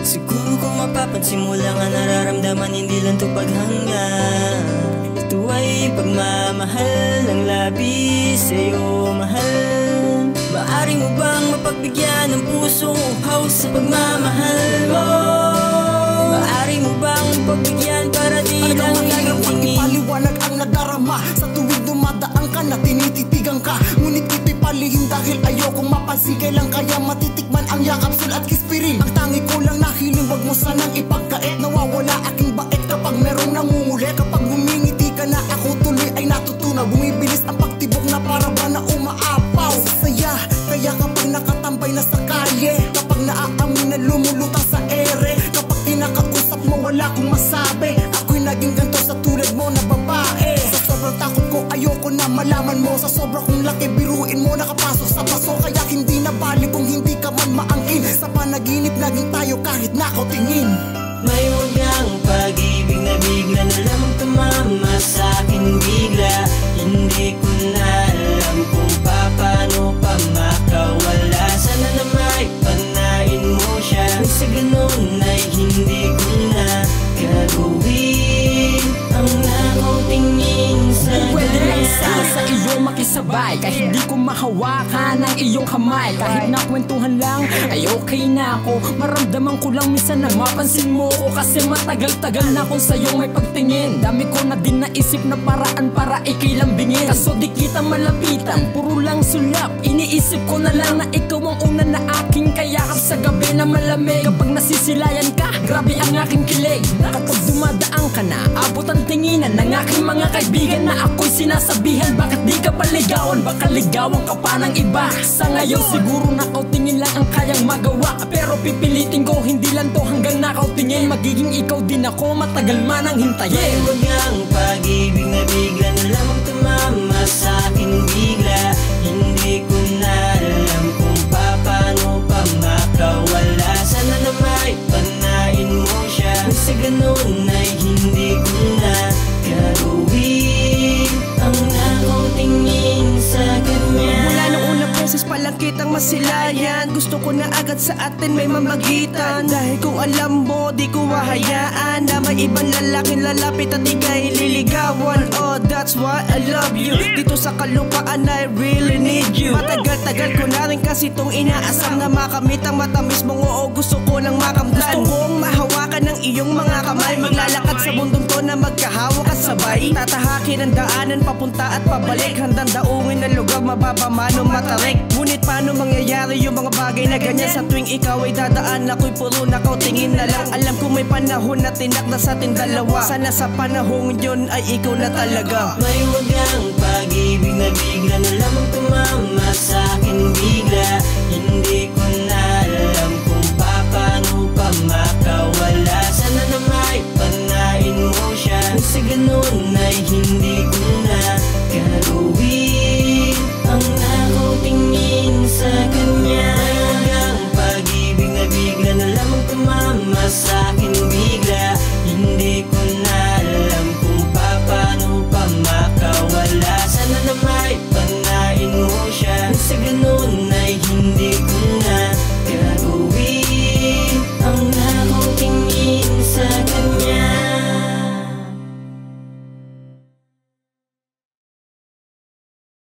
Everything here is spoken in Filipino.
Siguro kung mapapansin mo lang ang nararamdaman, hindi lang to paghanga. Ito ay pagmamahal ng labis sa'yo, mahal. Maaari mo bang mapagbigyan ng pusong uhaw sa pagmamahal mo? Maaari mo bang pagbigyan para di lang iyong tingin? Paliwanag ang nadarama sa tuwing dumadaan ka na tinititigan ka. Ngunit ito'y palihim dahil ayokong mapansin. Kailan kaya matitikman ang yakapsul at kispirin? Ang tangi ko lang na hiling, wag mo sanang ipagkait. Nawawala aking bait kapag merong nangunguli. Kapag humingiti ka na ako tuloy ay natutunaw. Bumibilis ang pagtibok na para ba na umaapaw. Saya, kaya kapag nakatambay na sa kalye, kapag naaamoy na lumulutang sa ere, kapag kinakausap mo wala kong masabi, ako'y naging ganto sa tulad mo na babae. Sa sobrang takot ko ayoko na malaman mo. Sa sobrang kong laki biruin mo nakapasok sa paso. Kaya hindi na bali kung hindi ka man maangkin. Sa panaginip naging tayo kahit nakatingin. May wagang pag-ibig na bigla na lamang tumama sa akin bigla. Hindi ko na alam kung paano pa makawala. Sana na may panain mo siya. Kung sa ganun ay hindi ko na gagawin ang nakaw tingin sa pwede lang sana sa iyo makisabay, kahit di ko mahawakan ang iyong kamay. Kahit nakwentuhan lang ay okay na ako. Maramdaman ko lang minsan na mapansin mo ko, kasi matagal-tagal na akong sa'yo may pagtingin. Dami ko na din naisip na paraan para ikilambingin, kaso di kita malapitan, puro lang sulap. Iniisip ko na lang na ikaw ang una na aking kayakap sa gabi na malamig. Kapag nasisilayan ka, grabe ang aking kilig. Kapag dumadaan ka na, abot ang tinginan ng aking mga kaibigan na ako'y sinasabihan, bakit di ka paligawan? Baka ligawan ka pa ng iba. Sa ngayon siguro nakautingin lang ang kayang magawa, pero pipilitin ko hindi lang to hanggang nakautingin. Magiging ikaw din ako, matagal man ang hintayin. May wagang pag-ibig na bigla na lamang tumama sa akin bigla. Hindi ko na alam kung paano pa makawala. Sana na may panain mo siya. Kung sa ganun ay hindi ko na gagawin ang nakautingin sa kanya. Mula nung unang beses palang kitang masilayan, gusto ko na agad sa atin may mamagitan. Dahil kung alam mo di ko hahayaan na may ibang lalaking lalapit at ika'y liligawan. Oh, that's why I love you. Dito sa kalupaan I really need you. Matagal-tagal ko na rin kasi tong inaasam na makamit ang matamis mong oo, gusto ko nang makamtan. Gusto kong mahawakan ng iyong mga kamay, maglalakad sa mundong to na magkahawak at sabay. Tatahakin ang daanan papunta at pabalik, handang daungin na lugar mababa man o matarik. Ngunit paano mangyayari yung mga bagay na ganyan? Sa tuwing ikaw ay dadaan, ako'y puro nakatingin na lang. Alam ko may panahon na tinak na sa ating dalawa, sana sa panahon yun ay ikaw na talaga. May wagang pag-ibig na bigla na lamang tumama sa akin bigla.